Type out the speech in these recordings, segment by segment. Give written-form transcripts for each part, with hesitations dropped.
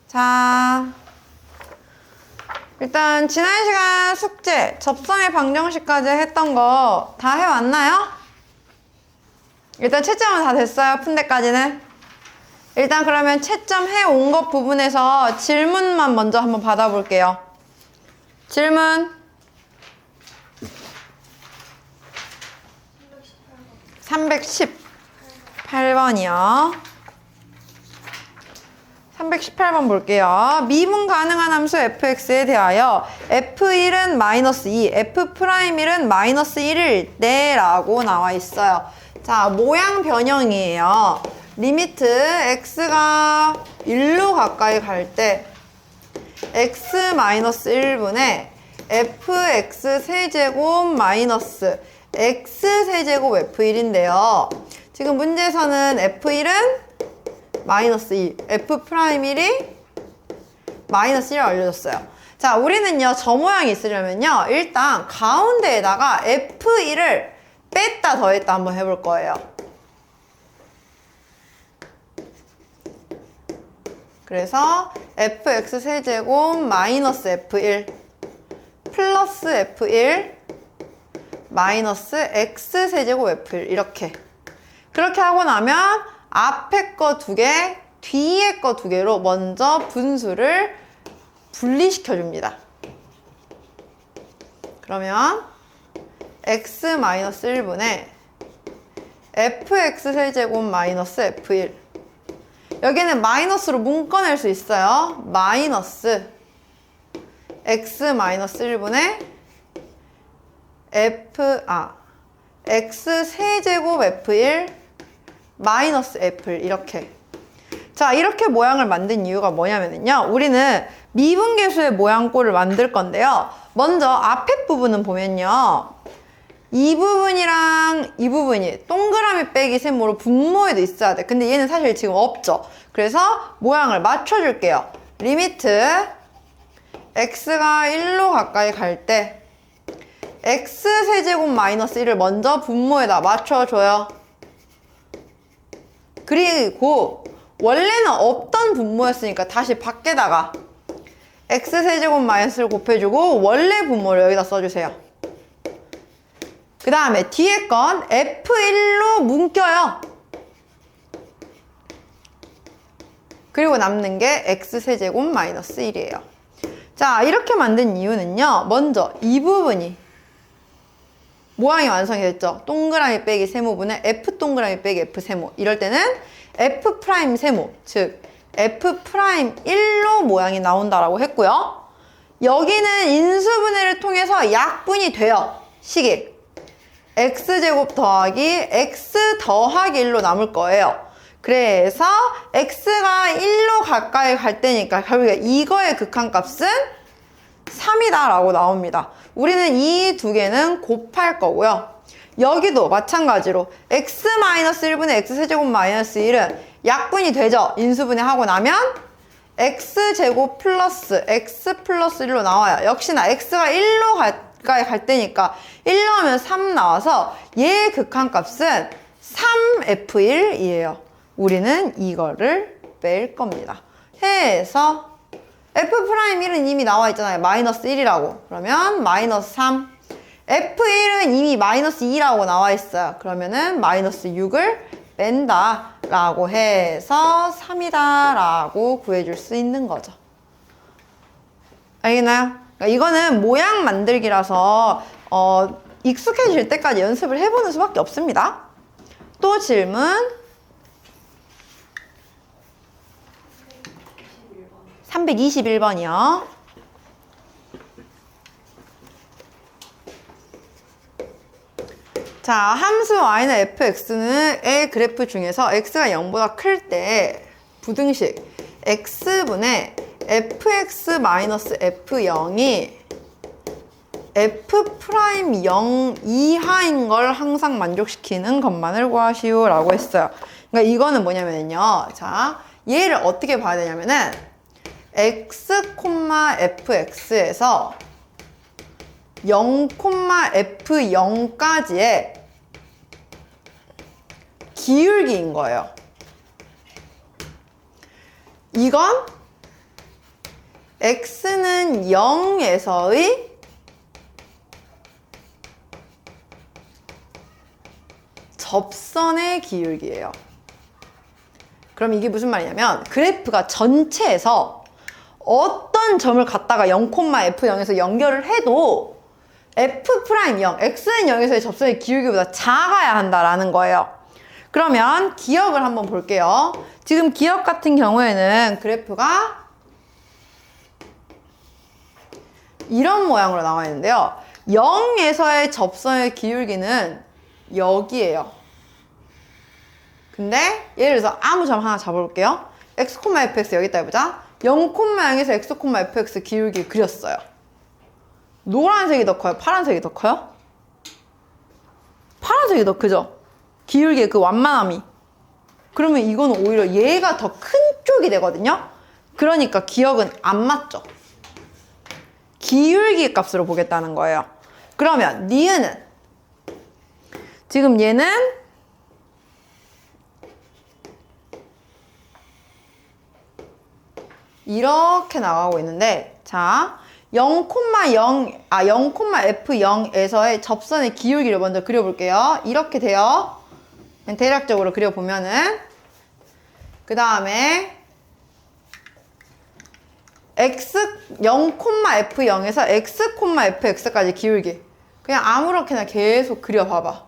자, 일단 지난 시간 숙제 접선의 방정식까지 했던 거 다 해왔나요? 일단 채점은 다 됐어요. 푼 데까지는. 일단 그러면 채점 해온 것 부분에서 질문만 먼저 한번 받아볼게요. 질문 318번이요. 318번 볼게요. 미분 가능한 함수 fx에 대하여 f1은 마이너스 2, f'1은 마이너스 1일 때 라고 나와 있어요. 자, 모양 변형이에요. 리미트 x가 1로 가까이 갈 때 x 마이너스 1분의 fx 세제곱 마이너스 x 세제곱 f1인데요. 지금 문제에서는 f1은 마이너스 2, f'1이 마이너스 1을 알려줬어요. 자, 우리는요, 저 모양이 있으려면요, 일단 가운데에다가 f1을 뺐다 더했다 한번 해볼 거예요. 그래서 fx 세제곱 마이너스 f1 플러스 f1 마이너스 x 세제곱 f1 이렇게. 그렇게 하고 나면 앞에 거 2개, 뒤에 거 2개로 먼저 분수를 분리시켜줍니다. 그러면 x-1분의 fx 세제곱 마이너스 f1 여기는 마이너스로 문꺼낼 수 있어요. 마이너스 x-1분의 x 세제곱 f1 마이너스 f1 이렇게. 자, 이렇게 모양을 만든 이유가 뭐냐면요, 우리는 미분계수의 모양꼴을 만들 건데요. 먼저 앞에 부분은 보면요, 이 부분이랑 이 부분이 동그라미 빼기 세모로 분모에도 있어야 돼. 근데 얘는 사실 지금 없죠. 그래서 모양을 맞춰줄게요. 리미트 x가 1로 가까이 갈 때 x 세제곱 마이너스 1을 먼저 분모에다 맞춰줘요. 그리고 원래는 없던 분모였으니까 다시 밖에다가 x 세제곱 마이너스를 곱해주고 원래 분모를 여기다 써주세요. 그 다음에 뒤에 건 f1로 묶여요. 그리고 남는 게 x 세제곱 마이너스 1이에요. 자, 이렇게 만든 이유는요, 먼저 이 부분이 모양이 완성이 됐죠. 동그라미 빼기 세모분의 f 동그라미 빼기 f 세모. 이럴 때는 f 프라임 세모, 즉 f 프라임 1로 모양이 나온다라고 했고요. 여기는 인수분해를 통해서 약분이 돼요. 식이 x제곱 더하기 x 더하기 1로 남을 거예요. 그래서 x가 1로 가까이 갈 때니까 결국에 이거의 극한값은 3이다 라고 나옵니다. 우리는 이 두 개는 곱할 거고요. 여기도 마찬가지로 x-1분의 x세제곱 마이너스 1은 약분이 되죠. 인수분해 하고 나면 x제곱 플러스 x 플러스 1로 나와요. 역시나 x가 1로 가까이 갈 때니까 1로 하면 3 나와서 얘의 극한값은 3f1이에요. 우리는 이거를 뺄 겁니다. 해서 f'1은 이미 나와 있잖아요. 마이너스 1이라고. 그러면 마이너스 3. f1은 이미 마이너스 2라고 나와 있어요. 그러면은 마이너스 6을 뺀다 라고 해서 3이다 라고 구해줄 수 있는 거죠. 알겠나요? 그러니까 이거는 모양 만들기라서 익숙해질 때까지 연습을 해보는 수밖에 없습니다. 또 질문 321번이요. 자, 함수 y는 fx의 그래프 중에서 x가 0보다 클 때 부등식 x분의 fx-f0이 f'0 이하인 걸 항상 만족시키는 것만을 구하시오 라고 했어요. 그러니까 이거는 뭐냐면요, 자, 얘를 어떻게 봐야 되냐면은 x, fx에서 0, f0까지의 기울기인 거예요. 이건 x는 0에서의 접선의 기울기예요. 그럼 이게 무슨 말이냐면 그래프가 전체에서 어떤 점을 갖다가 0,f0에서 연결을 해도 f'0, x는 0에서의 접선의 기울기보다 작아야 한다라는 거예요. 그러면 기역을 한번 볼게요. 지금 기역 같은 경우에는 그래프가 이런 모양으로 나와 있는데요. 0에서의 접선의 기울기는 여기에요. 근데 예를 들어서 아무 점 하나 잡아볼게요. x, fx 여기다 해보자. 0,0에서 x, fx 기울기 그렸어요. 노란색이 더 커요? 파란색이 더 커요? 파란색이 더 크죠? 기울기의 그 완만함이. 그러면 이거는 오히려 얘가 더 큰 쪽이 되거든요? 그러니까 기역은 안 맞죠? 기울기 값으로 보겠다는 거예요. 그러면 니은은 지금 얘는 이렇게 나가고 있는데 자 0,f0에서의 접선의 기울기를 먼저 그려볼게요. 이렇게 돼요. 대략적으로 그려보면은 그 다음에 x 0,f0에서 x, fx까지 기울기 그냥 아무렇게나 계속 그려봐봐.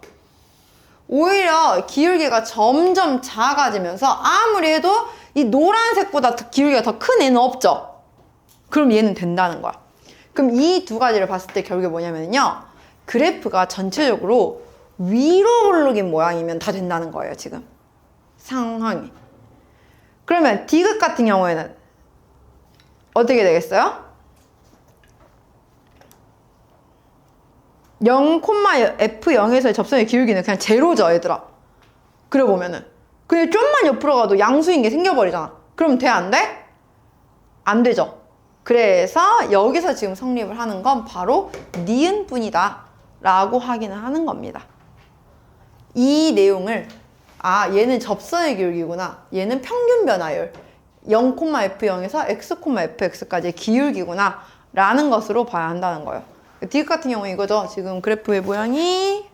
오히려 기울기가 점점 작아지면서 아무리 해도 이 노란색보다 기울기가 더 큰 애는 없죠? 그럼 얘는 된다는 거야. 그럼 이 두 가지를 봤을 때 결국에 뭐냐면요. 그래프가 전체적으로 위로 오르긴 모양이면 다 된다는 거예요, 지금. 상황이. 그러면 디귿 같은 경우에는 어떻게 되겠어요? 0,f0에서의 접선의 기울기는 그냥 제로죠, 얘들아. 그려보면은. 그냥 좀만 옆으로 가도 양수인 게 생겨버리잖아. 그럼 돼, 안 돼? 안 되죠. 그래서 여기서 지금 성립을 하는 건 바로 니은뿐이다 라고 확인을 하는 겁니다. 이 내용을 얘는 접선의 기울기구나. 얘는 평균 변화율 0,f0에서 x, fx까지의 기울기구나 라는 것으로 봐야 한다는 거예요. 디귿 같은 경우는 이거죠. 지금 그래프의 모양이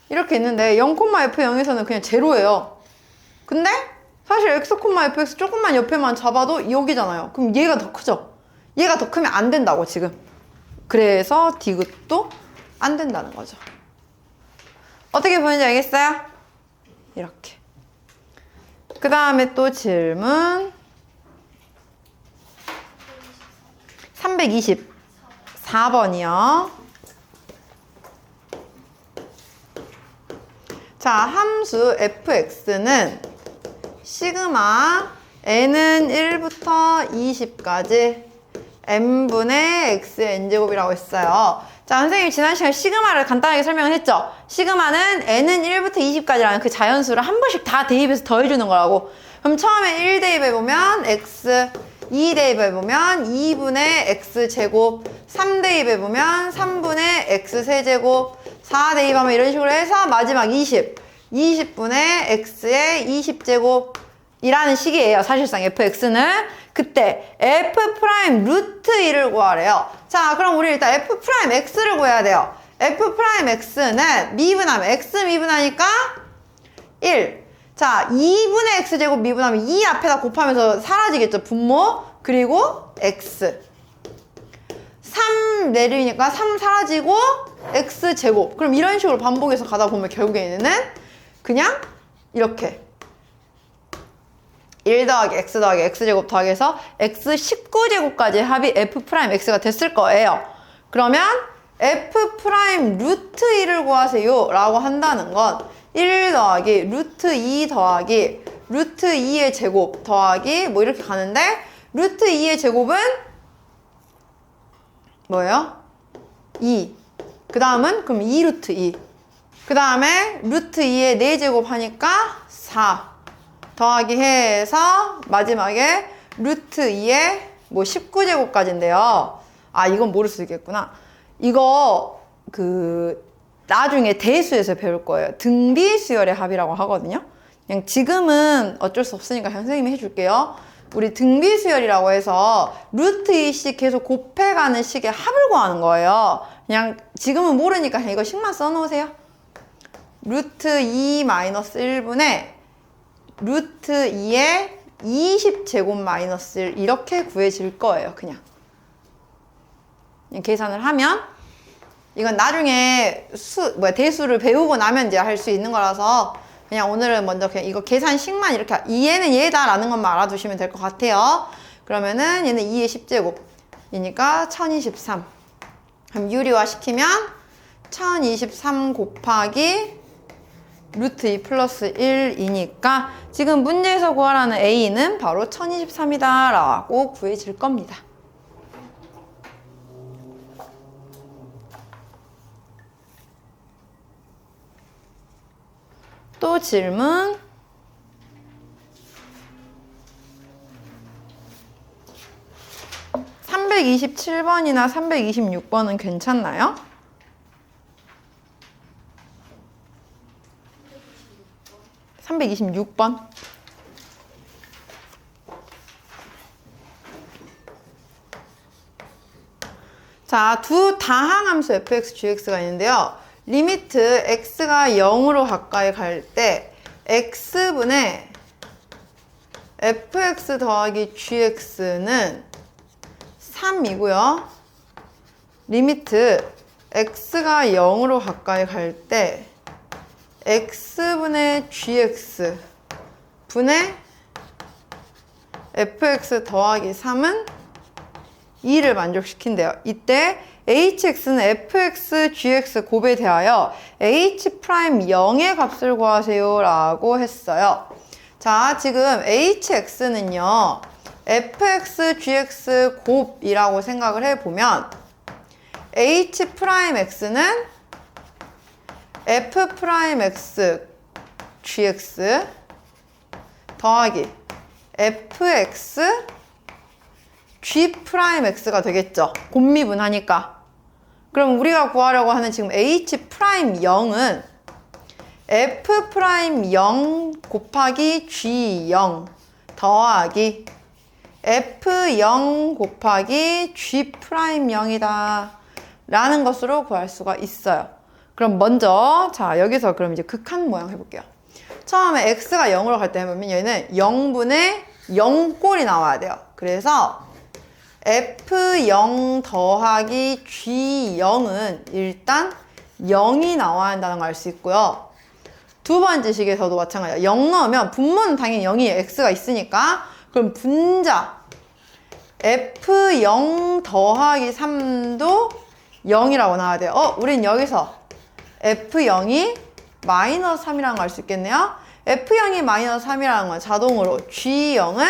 이렇게 있는데 0,f0에서는 그냥 제로예요. 근데 사실 x, fx 조금만 옆에만 잡아도 여기잖아요. 그럼 얘가 더 크죠? 얘가 더 크면 안 된다고 지금. 그래서 디귿도 안 된다는 거죠. 어떻게 보는지 알겠어요? 이렇게. 그 다음에 또 질문 324번이요. 자, 함수 fx는 시그마 n은 1부터 20까지 n분의 x의 n제곱이라고 했어요. 자, 선생님이 지난 시간에 시그마를 간단하게 설명을 했죠. 시그마는 n은 1부터 20까지라는 그 자연수를 한 번씩 다 대입해서 더해주는 거라고. 그럼 처음에 1 대입해보면 x, 2 대입해보면 2분의 x제곱, 3 대입해보면 3분의 x세제곱, 4 대입하면 이런 식으로 해서 마지막 20분의 x의 20제곱 이라는 식이에요. 사실상 fx는. 그때 f' 루트 1을 구하래요. 자, 그럼 우리 일단 f' x를 구해야 돼요. f' x는 미분하면 x 미분하니까 1. 자, 2분의 x제곱 미분하면 2 앞에다 곱하면서 사라지겠죠. 분모. 그리고 x. 3 내리니까 3 사라지고 x제곱. 그럼 이런 식으로 반복해서 가다 보면 결국에는 그냥 이렇게 1 더하기 x 더하기 x제곱 더하기해서 x 19제곱까지 합이 f'x가 됐을 거예요. 그러면 f' 루트 1을 구하세요 라고 한다는 건 1 더하기 루트 2 더하기 루트 2의 제곱 더하기 뭐 이렇게 가는데 루트 2의 제곱은 뭐예요? 2. 그 다음은 그럼 2 루트 2. 그 다음에 루트 2의 4제곱 하니까 4. 더하기 해서 마지막에 루트 2의 뭐 19제곱까지인데요. 이건 모를 수 있겠구나. 이거 나중에 대수에서 배울 거예요. 등비수열의 합이라고 하거든요. 그냥 지금은 어쩔 수 없으니까 선생님이 해줄게요. 우리 등비수열이라고 해서 루트 2씩 계속 곱해가는 식의 합을 구하는 거예요. 그냥 지금은 모르니까 그냥 이거 식만 써놓으세요. 루트 2 마이너스 1분의 루트 2의 20제곱 마이너스 1 이렇게 구해질 거예요. 그냥 계산을 하면 이건 나중에 대수를 배우고 나면 이제 할 수 있는 거라서 그냥 오늘은 먼저 그냥 이거 계산식만 이렇게 얘는 얘다 라는 것만 알아두시면 될 것 같아요. 그러면은 얘는 2의 10제곱이니까 1023. 그럼 유리화 시키면 1023 곱하기 루트 2 플러스 1이니까 지금 문제에서 구하라는 A는 바로 1023이다 라고 구해질 겁니다. 또 질문. (327번이나) (326번은) 괜찮나요? (326번) 자, 두 다항함수 fx, gx가 있는데요. 리미트 x가 0으로 가까이 갈 때 x분의 fx 더하기 gx는 3이고요. 리미트 x가 0으로 가까이 갈 때 x분의 gx 분의 fx 더하기 3은 2를 만족시킨대요. 이때 hx는 fx, gx 곱에 대하여 h'0의 값을 구하세요 라고 했어요. 자, 지금 hx는요 fx, gx 곱이라고 생각을 해보면 h'x는 f'x, gx 더하기 fx, g'x가 되겠죠. 곱미분하니까. 그럼 우리가 구하려고 하는 지금 h'0은 f'0 곱하기 g0 더하기 f0 곱하기 g'0이다 라는 것으로 구할 수가 있어요. 그럼 먼저 자 여기서 그럼 이제 극한 모양 해볼게요. 처음에 x가 0으로 갈 때 해보면 얘는 0분의 0꼴이 나와야 돼요. 그래서 f0 더하기 g0은 일단 0이 나와야 한다는 걸 알 수 있고요. 두 번째 식에서도 마찬가지예요. 0 넣으면 분모는 당연히 0이 x가 있으니까 그럼 분자 f0 더하기 3도 0이라고 나와야 돼요. 우린 여기서 f0이 마이너스 3이라는 걸 알 수 있겠네요. f0이 마이너스 3이라는 건 자동으로 g0은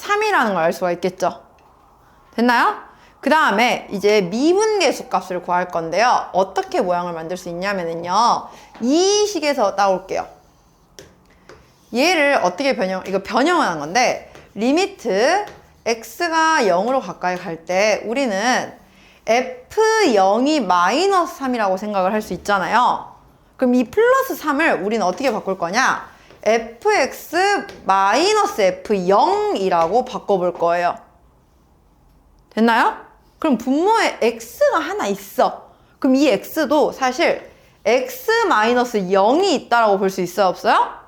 3이라는 걸 알 수가 있겠죠. 됐나요? 그 다음에 이제 미분계수 값을 구할 건데요. 어떻게 모양을 만들 수 있냐면요. 이 식에서 따올게요. 얘를 어떻게 이거 변형을 한 건데, 리미트 x가 0으로 가까이 갈 때 우리는 f0이 마이너스 3이라고 생각을 할 수 있잖아요. 그럼 이 플러스 3을 우리는 어떻게 바꿀 거냐? fx 마이너스 f0이라고 바꿔볼 거예요. 됐나요? 그럼 분모에 x가 하나 있어. 그럼 이 x도 사실 x 마이너스 0이 있다라고 볼 수 있어요? 없어요?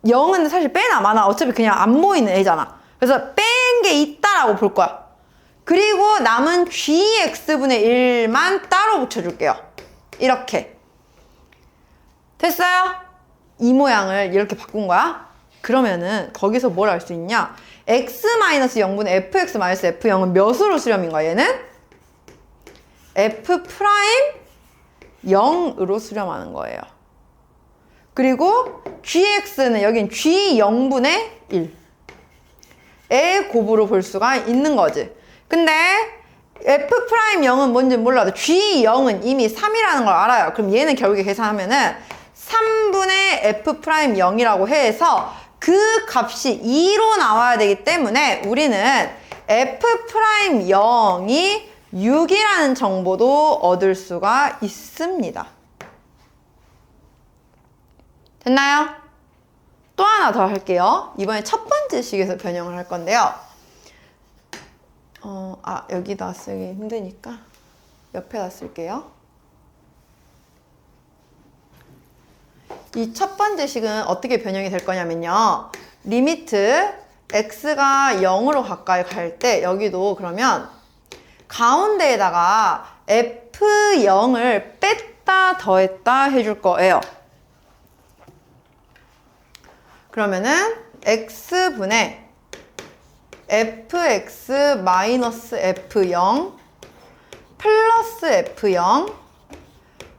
0은 사실 빼나 마나 어차피 그냥 안 보이는 애잖아. 그래서 뺀 게 있다라고 볼 거야. 그리고 남은 gx분의 1만 따로 붙여줄게요. 이렇게. 됐어요? 이 모양을 이렇게 바꾼 거야. 그러면은 거기서 뭘 알 수 있냐? x-0분의 fx-f0은 몇으로 수렴인 거야, 얘는? f'0으로 수렴하는 거예요. 그리고 gx는 여긴 g0분의 1의 곱으로 볼 수가 있는 거지. 근데 f'0은 뭔지 몰라도 g0은 이미 3이라는 걸 알아요. 그럼 얘는 결국에 계산하면은 3분의 f'0이라고 해서 그 값이 2로 나와야 되기 때문에 우리는 f'0이 6이라는 정보도 얻을 수가 있습니다. 됐나요? 또 하나 더 할게요. 이번에 첫 번째 식에서 변형을 할 건데요. 여기다 쓰기 힘드니까 옆에다 쓸게요. 이 첫 번째 식은 어떻게 변형이 될 거냐면요. 리미트 x가 0으로 가까이 갈 때 여기도 그러면 가운데에다가 f0을 뺐다 더했다 해줄 거예요. 그러면은 x분의 fx 마이너스 f0 플러스 f0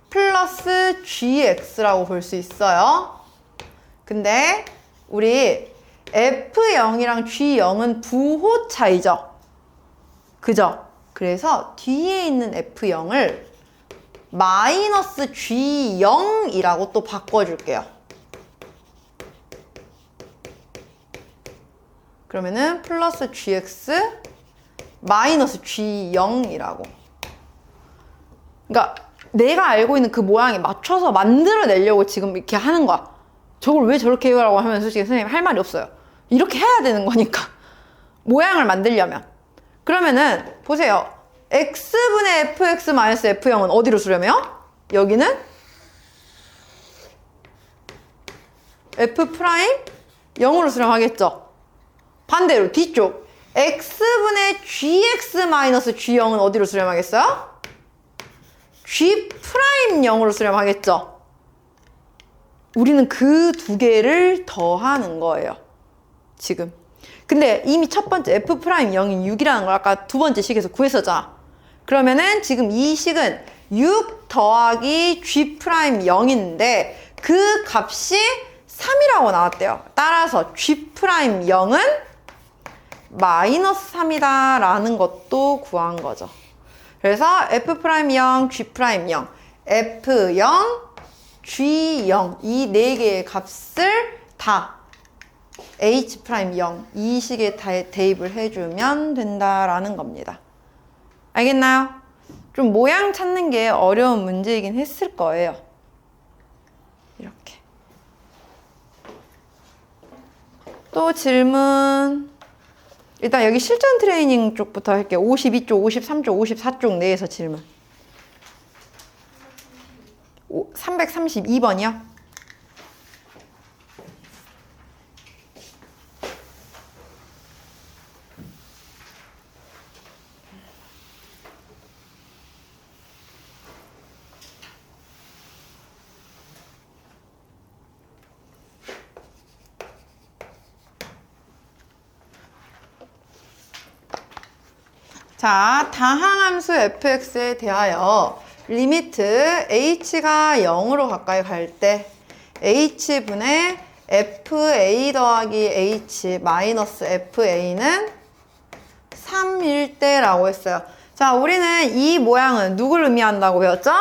플러스 gx라고 볼 수 있어요. 근데 우리 f0이랑 g0은 부호 차이죠. 그죠? 그래서 뒤에 있는 f0을 마이너스 g0이라고 또 바꿔줄게요. 그러면은 플러스 gx 마이너스 g0이라고. 그러니까 내가 알고 있는 그 모양에 맞춰서 만들어내려고 지금 이렇게 하는 거야. 저걸 왜 저렇게 해요? 라고 하면 솔직히 선생님 할 말이 없어요. 이렇게 해야 되는 거니까. 모양을 만들려면. 그러면은 보세요. x분의 fx 마이너스 f0은 어디로 쓰려면? 여기는 f 프라임 0으로 수렴하겠죠. 반대로 뒤쪽 x분의 gx 마이너스 g0은 어디로 수렴하겠어요? g 프라임 0으로 수렴하겠죠. 우리는 그 두 개를 더하는 거예요. 지금. 근데 이미 첫 번째 f 프라임 0이 6이라는 걸 아까 두 번째 식에서 구했었잖아. 그러면은 지금 이 식은 6 더하기 g 프라임 0인데 그 값이 3이라고 나왔대요. 따라서 g 프라임 0은 마이너스 3이다 라는 것도 구한 거죠. 그래서 f 프라임 0, g 프라임 0, f0, g0 이 네 개의 값을 다 h 프라임 0 이 식에 대입을 해주면 된다라는 겁니다. 알겠나요? 좀 모양 찾는 게 어려운 문제이긴 했을 거예요. 이렇게. 또 질문. 일단 여기 실전 트레이닝 쪽부터 할게요. 52쪽, 53쪽, 54쪽 내에서 질문. 332번이요? 자, 다항함수 fx에 대하여 리미트 h가 0으로 가까이 갈 때 h분의 fa 더하기 h 마이너스 fa는 3일 때라고 했어요. 자, 우리는 이 모양은 누굴 의미한다고 배웠죠?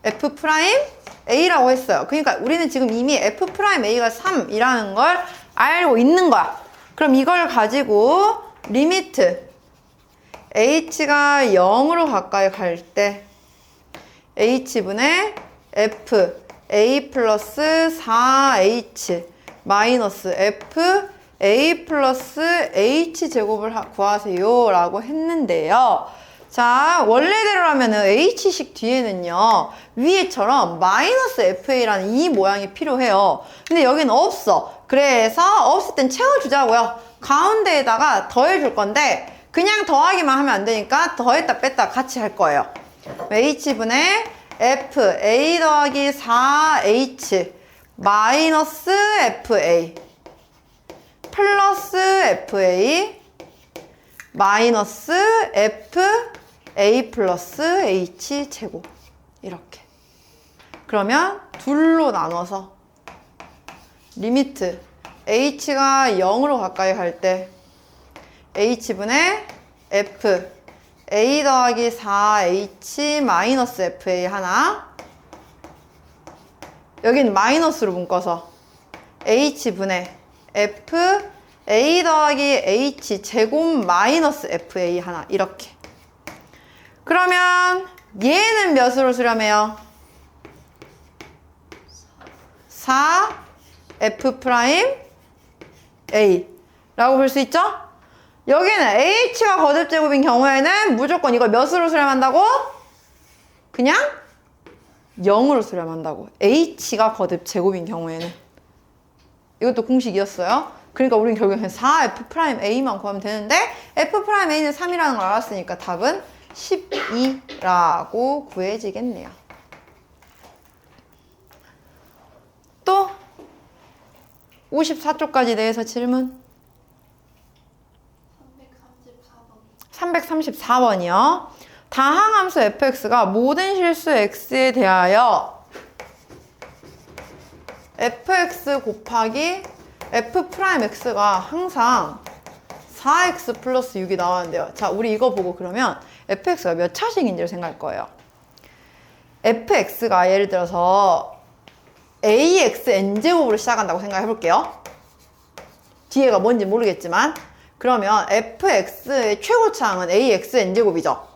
f 프라임 a라고 했어요. 그러니까 우리는 지금 이미 f 프라임 a가 3이라는 걸 알고 있는 거야. 그럼 이걸 가지고 리미트 h가 0으로 가까이 갈 때 h분의 f a 플러스 4h 마이너스 f a 플러스 h 제곱을 구하세요 라고 했는데요. 자, 원래대로라면 h식 뒤에는요 위에처럼 마이너스 fa라는 이 모양이 필요해요. 근데 여기는 없어. 그래서 없을 땐 채워주자고요. 가운데에다가 더해줄 건데 그냥 더하기만 하면 안 되니까 더했다 뺐다 같이 할 거예요. h분의 f a 더하기 4h 마이너스 fa 플러스 fa 마이너스 f a 플러스 h 제곱 이렇게. 그러면 둘로 나눠서 리미트 h가 0으로 가까이 갈 때 h분의 f a 더하기 4h 마이너스 fa 하나, 여긴 마이너스로 묶어서 h분의 f a 더하기 h 제곱 마이너스 fa 하나 이렇게. 그러면 얘는 몇으로 수렴해요? 4 f 프라임 a 라고 볼 수 있죠? 여기는 h가 거듭 제곱인 경우에는 무조건 이걸 몇으로 수렴한다고? 그냥 0으로 수렴한다고. h가 거듭 제곱인 경우에는. 이것도 공식이었어요. 그러니까 우리는 결국엔 4f'a만 구하면 되는데 f'a는 3이라는 걸 알았으니까 답은 12라고 구해지겠네요. 또 54쪽까지 대해서 질문. 334번이요. 다항함수 fx가 모든 실수 x에 대하여 fx 곱하기 f'x가 항상 4x 플러스 6이 나왔는데요. 자, 우리 이거 보고 그러면 fx가 몇 차식인지를 생각할 거예요. fx가 예를 들어서 axn제곱으로 시작한다고 생각해 볼게요. 뒤에가 뭔지 모르겠지만 그러면 fx의 최고차항은 axn제곱이죠.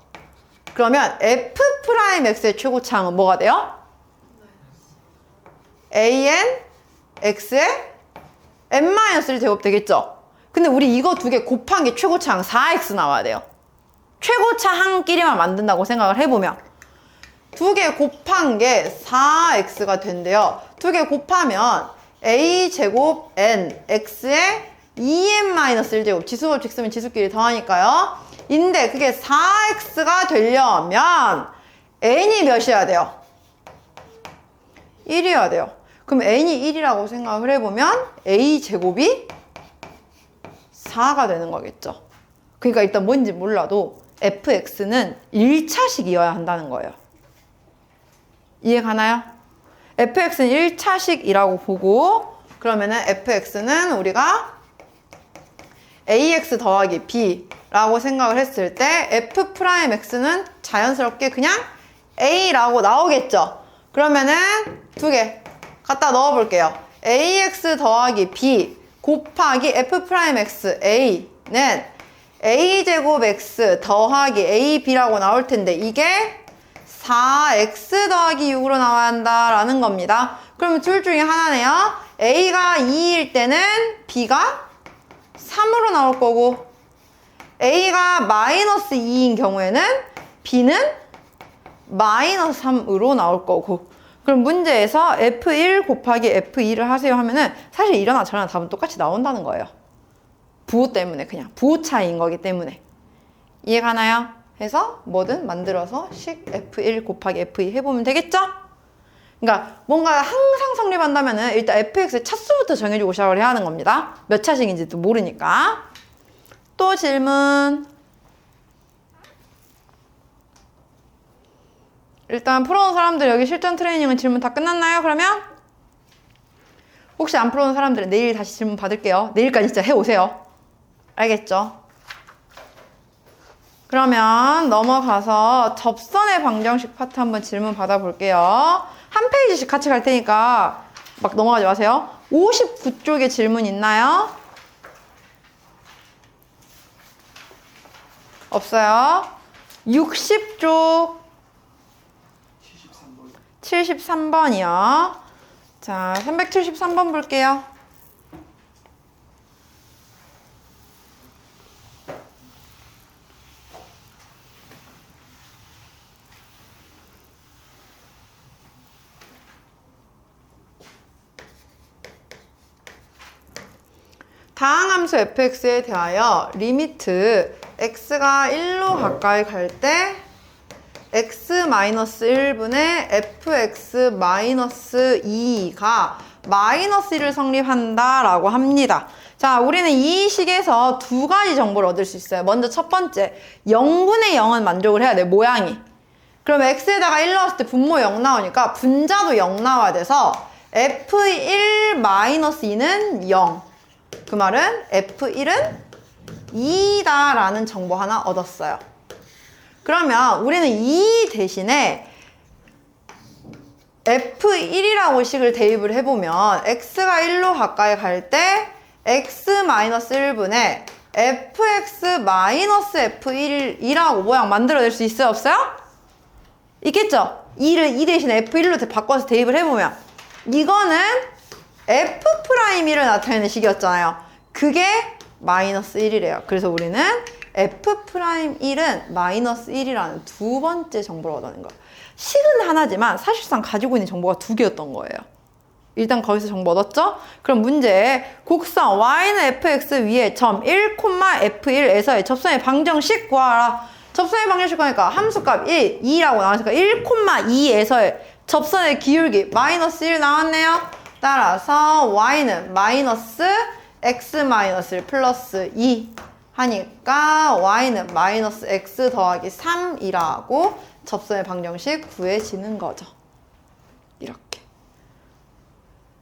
그러면 f'x의 최고차항은 뭐가 돼요? an x의 n-1 제곱 되겠죠? 근데 우리 이거 두 개 곱한 게 최고차항 4x 나와야 돼요. 최고차항끼리만 만든다고 생각을 해보면 두 개 곱한 게 4x가 된대요. 두 개 곱하면 a 제곱 n x의 2n-1 제곱 지수법칙 쓰면 지수끼리 더하니까요. 인데 그게 4x가 되려면 n이 몇이어야 돼요? 1이어야 돼요. 그럼 n이 1이라고 생각을 해보면 a 제곱이 4가 되는 거겠죠. 그러니까 일단 뭔지 몰라도 fx는 1차식이어야 한다는 거예요. 이해 가나요? fx는 1차식이라고 보고 그러면은 fx는 우리가 ax 더하기 b라고 생각을 했을 때 f'x는 자연스럽게 그냥 a라고 나오겠죠. 그러면은 두 개 갖다 넣어 볼게요. ax 더하기 b 곱하기 f'x a는 a제곱 x 더하기 ab라고 나올 텐데 이게 4x 더하기 6으로 나와야 한다라는 겁니다. 그러면 둘 중에 하나네요. a가 2일 때는 b가 3으로 나올 거고 a가 마이너스 2인 경우에는 b는 마이너스 3으로 나올 거고 그럼 문제에서 f1 곱하기 f2를 하세요 하면은 사실 이러나 저러나 답은 똑같이 나온다는 거예요. 부호 때문에 그냥 부호 차이인 거기 때문에 이해 가나요? 해서 뭐든 만들어서 식 f1 곱하기 f2 해보면 되겠죠? 그러니까 뭔가 항상 성립한다면은 일단 fx의 차수부터 정해주고 시작을 해야 하는 겁니다. 몇 차식인지도 모르니까. 또 질문. 일단 풀어놓은 사람들 여기 실전 트레이닝은 질문 다 끝났나요? 그러면? 혹시 안 풀어놓은 사람들은 내일 다시 질문 받을게요. 내일까지 진짜 해오세요. 알겠죠? 그러면 넘어가서 접선의 방정식 파트 한번 질문 받아볼게요. 한 페이지씩 같이 갈 테니까 막 넘어가지 마세요. 59쪽에 질문 있나요? 없어요. 60쪽 73번이요. 자, 373번 볼게요. 다항함수 fx에 대하여 리미트 x가 1로 가까이 갈 때 x-1분의 fx-2가 마이너스 1을 성립한다라고 합니다. 자, 우리는 이 식에서 두 가지 정보를 얻을 수 있어요. 먼저 첫 번째, 0분의 0은 만족을 해야 돼, 모양이. 그럼 x에다가 1 넣었을 때 분모 0 나오니까 분자도 0 나와야 돼서 f1-2는 0. 그 말은 f1은 2다라는 정보 하나 얻었어요. 그러면 우리는 이 대신에 f1이라고 식을 대입을 해보면 x가 1로 가까이 갈 때 x-1분의 fx-f1이라고 모양 만들어낼 수 있어요? 없어요? 있겠죠? 2를 2 대신에 f1로 바꿔서 대입을 해보면 이거는 f'1을 나타내는 식이었잖아요. 그게 마이너스 1이래요. 그래서 우리는 f'1은 마이너스 1이라는 두 번째 정보를 얻어낸 거예요. 식은 하나지만 사실상 가지고 있는 정보가 두 개였던 거예요. 일단 거기서 정보 얻었죠? 그럼 문제 곡선 y는 fx 위에 점 1, f1에서의 접선의 방정식 구하라. 접선의 방정식 구하니까 함수값 1, 2라고 나왔으니까 1, 2에서의 접선의 기울기 마이너스 1 나왔네요. 따라서 y는 마이너스 x-1 플러스 2 하니까 y는 마이너스 x 더하기 3이라고 접선의 방정식 구해지는 거죠. 이렇게.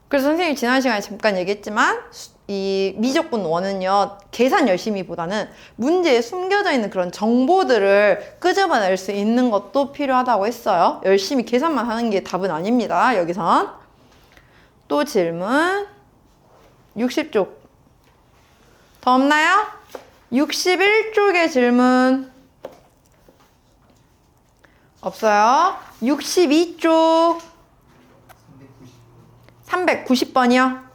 그래서 선생님이 지난 시간에 잠깐 얘기했지만 이 미적분 원은요 계산 열심히보다는 문제에 숨겨져 있는 그런 정보들을 끄집어낼 수 있는 것도 필요하다고 했어요. 열심히 계산만 하는 게 답은 아닙니다. 여기선 또 질문 60쪽 더 없나요? 61쪽의 질문 없어요. 62쪽 390번이요.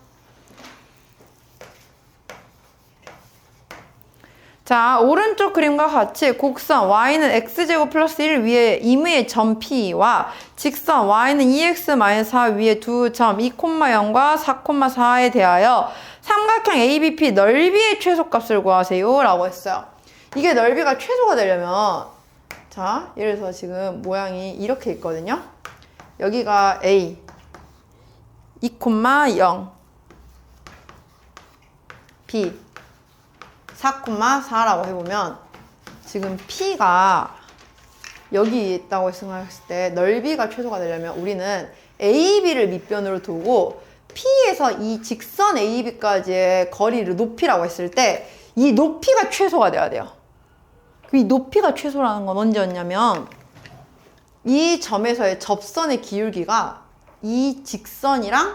자, 오른쪽 그림과 같이 곡선 y는 x제곱 플러스 1 위에 임의의 점 P와 직선 y는 2x-4 위에 두 점 2,0과 4,4에 대하여 삼각형 ABP 넓이의 최소값을 구하세요 라고 했어요. 이게 넓이가 최소가 되려면 자, 예를 들어서 지금 모양이 이렇게 있거든요. 여기가 A 2,0 B 4,4라고 해보면 지금 P가 여기 있다고 생각했을 때 넓이가 최소가 되려면 우리는 AB를 밑변으로 두고 P에서 이 직선 AB까지의 거리를 높이라고 했을 때 이 높이가 최소가 돼야 돼요. 이 높이가 최소라는 건 언제였냐면 이 점에서의 접선의 기울기가 이 직선이랑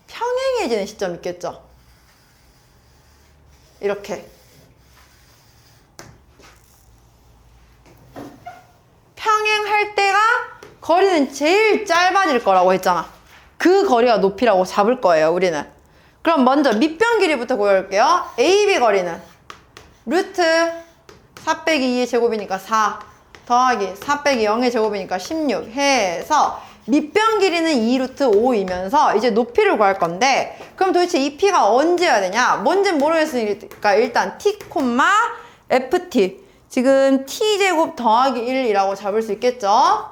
평행해지는 시점 있겠죠? 이렇게 평행할 때가 거리는 제일 짧아질 거라고 했잖아. 그 거리가 높이라고 잡을 거예요, 우리는. 그럼 먼저 밑변 길이부터 구해볼게요. AB 거리는 루트 4 빼기 2의 제곱이니까 4 더하기 4 빼기 0의 제곱이니까 16 해서 밑변 길이는 2루트 5이면서 이제 높이를 구할 건데 그럼 도대체 이 P가 언제여야 되냐? 뭔지는 모르겠으니까 일단 T, FT 지금 T제곱 더하기 1이라고 잡을 수 있겠죠?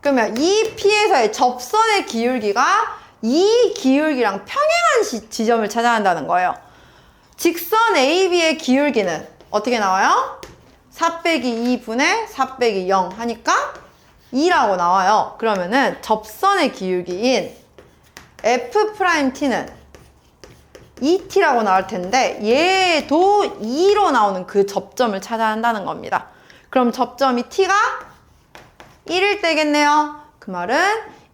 그러면 이 P에서의 접선의 기울기가 이 기울기랑 평행한 지점을 찾아야 한다는 거예요. 직선 AB의 기울기는 어떻게 나와요? 4 빼기 2분의 4 빼기 0 하니까 2라고 나와요. 그러면은 접선의 기울기인 F'T는 2T라고 나올 텐데 얘도 2로 나오는 그 접점을 찾아야 한다는 겁니다. 그럼 접점이 T가 1일 때겠네요. 그 말은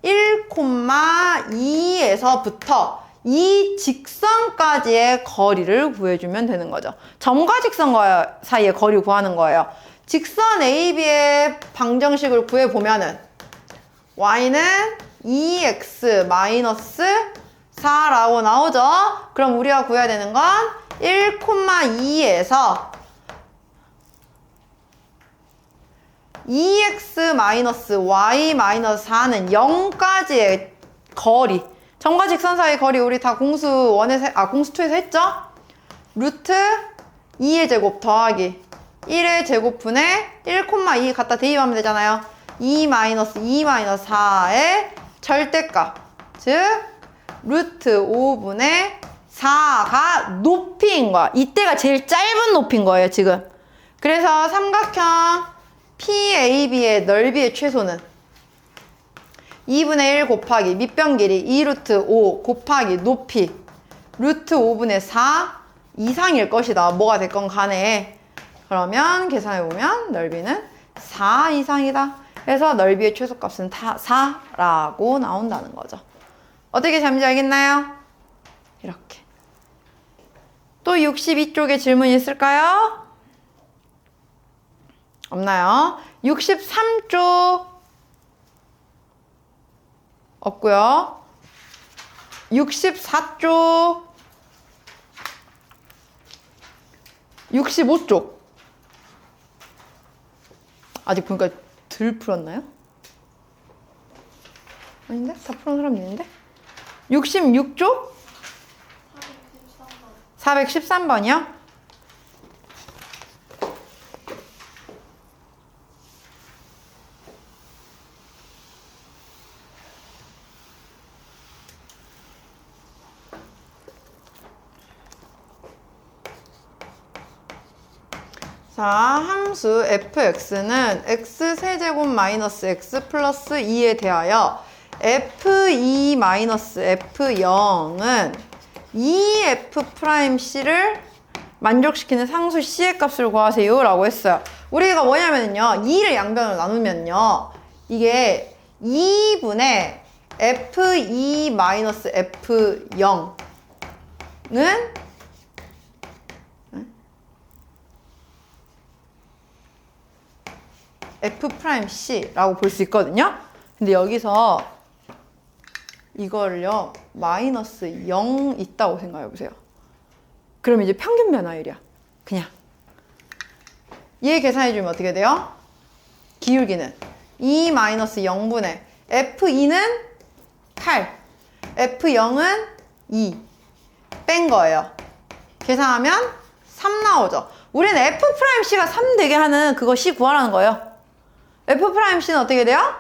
1,2에서부터 이 직선까지의 거리를 구해주면 되는 거죠. 점과 직선 사이의 거리 구하는 거예요. 직선 AB의 방정식을 구해보면은 y는 2x-4라고 나오죠. 그럼 우리가 구해야 되는 건 1,2에서 2x-y-4는 0까지의 거리. 점과 직선 사이 거리 우리 다 공수 2에서 했죠? 루트 2의 제곱 더하기 1의 제곱분의 1,2 갖다 대입하면 되잖아요. 2-4의 절대값. 즉, 루트 5분의 4가 높이인 거야. 이때가 제일 짧은 높이인 거예요, 지금. 그래서 삼각형 PAB의 넓이의 최소는 2분의 1 곱하기 밑변 길이 2루트 5 곱하기 높이 루트 5분의 4 이상일 것이다. 뭐가 됐건 간에. 그러면 계산해보면 넓이는 4 이상이다. 그래서 넓이의 최소값은 4라고 나온다는 거죠. 어떻게 잠시 알겠나요? 이렇게. 또 62쪽에 질문 있을까요? 없나요? 63쪽 없고요. 64쪽 65쪽 아직 보니까 덜 풀었나요? 아닌데? 다 풀은 사람 있는데? 66쪽? 413번이요? 자, 함수 fx는 x세제곱 마이너스 x 플러스 2에 대하여 f2 마이너스 f0은 2f'c를 만족시키는 상수 c의 값을 구하세요 라고 했어요. 우리가 뭐냐면요 2를 양변으로 나누면요 이게 2분의 f2 마이너스 f0은 f'c라고 볼 수 있거든요. 근데 여기서 이거를요 마이너스 0 있다고 생각해 보세요. 그럼 이제 평균 변화율이야. 그냥 얘 계산해 주면 어떻게 돼요? 기울기는 2 마이너스 0분의 f2는 8 f0은 2 뺀 거예요. 계산하면 3 나오죠. 우리는 f'c가 3 되게 하는 그거 c 구하라는 거예요. f'c는 어떻게 돼요?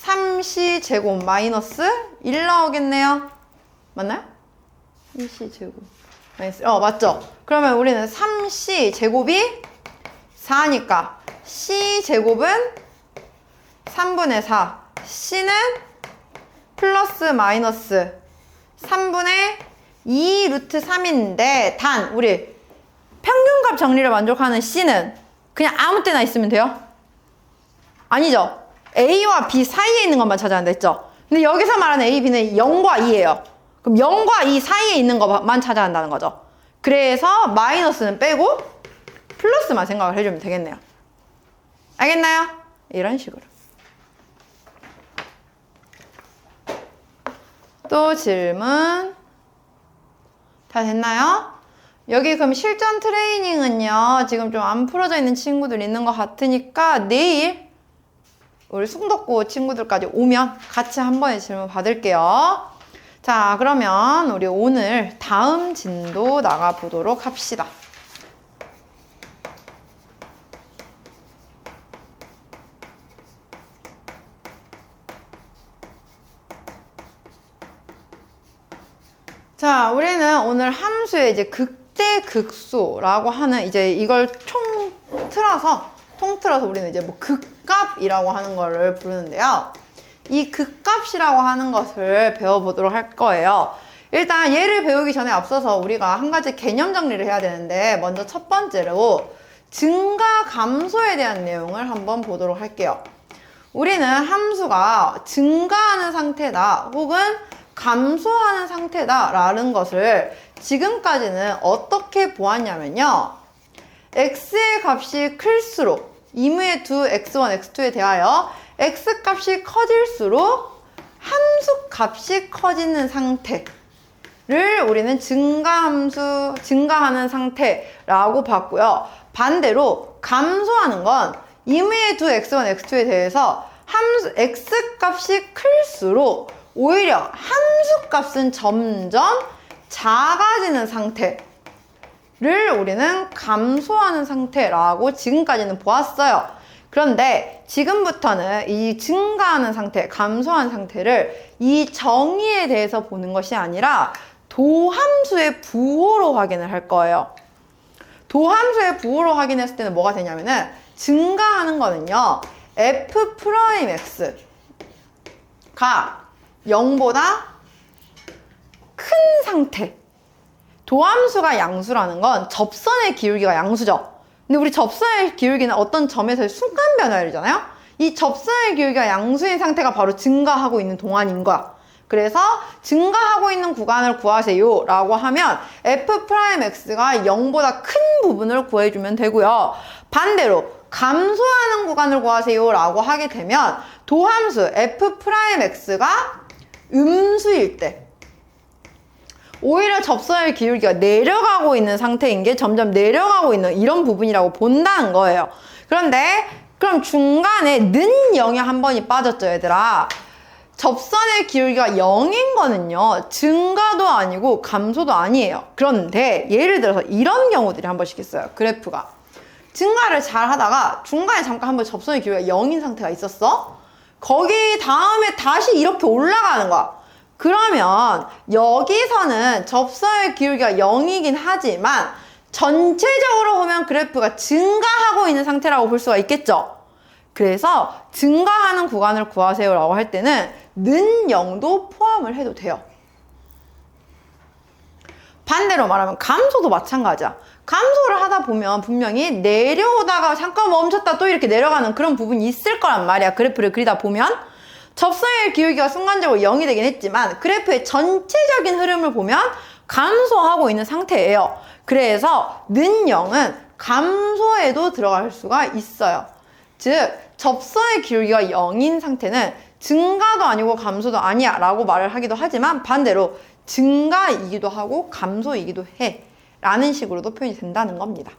3c 제곱 마이너스 1 나오겠네요. 맞나요? 2c 제곱 마이너스 맞죠? 그러면 우리는 3c 제곱이 4니까 c 제곱은 3분의 4 c는 플러스 마이너스 3분의 2 루트 3인데 단 우리 평균값 정리를 만족하는 c는 그냥 아무 때나 있으면 돼요? 아니죠? A와 B 사이에 있는 것만 찾아야 한다 했죠? 근데 여기서 말하는 A, B는 0과 2예요. 그럼 0과 2 사이에 있는 것만 찾아야 한다는 거죠. 그래서 마이너스는 빼고 플러스만 생각을 해주면 되겠네요. 알겠나요? 이런 식으로. 또 질문 다 됐나요? 여기 그럼 실전 트레이닝은요 지금 좀 안 풀어져 있는 친구들 있는 것 같으니까 내일 우리 숭덕고 친구들까지 오면 같이 한 번에 질문 받을게요. 자, 그러면 우리 오늘 다음 진도 나가 보도록 합시다. 자, 우리는 오늘 함수의 이제 극대극소라고 하는 이제 이걸 통틀어서 우리는 이제 뭐 극값이라고 하는 거를 부르는데요. 이 극값이라고 하는 것을 배워보도록 할 거예요. 일단 얘를 배우기 전에 앞서서 우리가 한 가지 개념 정리를 해야 되는데 먼저 첫 번째로 증가 감소에 대한 내용을 한번 보도록 할게요. 우리는 함수가 증가하는 상태다 혹은 감소하는 상태다 라는 것을 지금까지는 어떻게 보았냐면요. x의 값이 클수록 이무의 두 x1, x2에 대하여 x값이 커질수록 함수 값이 커지는 상태를 우리는 증가하는 상태라고 봤고요. 반대로 감소하는 건 이무의 두 x1, x2에 대해서 함수 x값이 클수록 오히려 함수값은 점점 작아지는 상태를 우리는 감소하는 상태라고 지금까지는 보았어요. 그런데 지금부터는 이 증가하는 상태, 감소하는 상태를 이 정의에 대해서 보는 것이 아니라 도함수의 부호로 확인을 할 거예요. 도함수의 부호로 확인했을 때는 뭐가 되냐면은 증가하는 거는요. f'x가 0보다 큰 상태. 도함수가 양수라는 건 접선의 기울기가 양수죠. 근데 우리 접선의 기울기는 어떤 점에서의 순간 변화율이잖아요. 이 접선의 기울기가 양수인 상태가 바로 증가하고 있는 동안인 거야. 그래서 증가하고 있는 구간을 구하세요 라고 하면 f'x가 0보다 큰 부분을 구해주면 되고요. 반대로 감소하는 구간을 구하세요 라고 하게 되면 도함수 f'x가 음수일 때 오히려 접선의 기울기가 내려가고 있는 상태인 게 점점 내려가고 있는 이런 부분이라고 본다는 거예요. 그런데 그럼 중간에 는 0이 한 번이 빠졌죠, 얘들아. 접선의 기울기가 0인 거는요, 증가도 아니고 감소도 아니에요. 그런데 예를 들어서 이런 경우들이 한 번씩 있어요. 그래프가 증가를 잘 하다가 중간에 잠깐 한번 접선의 기울기가 0인 상태가 있었어. 거기 다음에 다시 이렇게 올라가는 거야. 그러면 여기서는 접선의 기울기가 0이긴 하지만 전체적으로 보면 그래프가 증가하고 있는 상태라고 볼 수가 있겠죠. 그래서 증가하는 구간을 구하세요 라고 할 때는 는 0도 포함을 해도 돼요. 반대로 말하면 감소도 마찬가지야. 감소를 하다 보면 분명히 내려오다가 잠깐 멈췄다 또 이렇게 내려가는 그런 부분이 있을 거란 말이야. 그래프를 그리다 보면 접선의 기울기가 순간적으로 0이 되긴 했지만 그래프의 전체적인 흐름을 보면 감소하고 있는 상태예요. 그래서 는 0은 감소에도 들어갈 수가 있어요. 즉 접선의 기울기가 0인 상태는 증가도 아니고 감소도 아니야 라고 말을 하기도 하지만 반대로 증가이기도 하고 감소이기도 해 라는 식으로도 표현이 된다는 겁니다.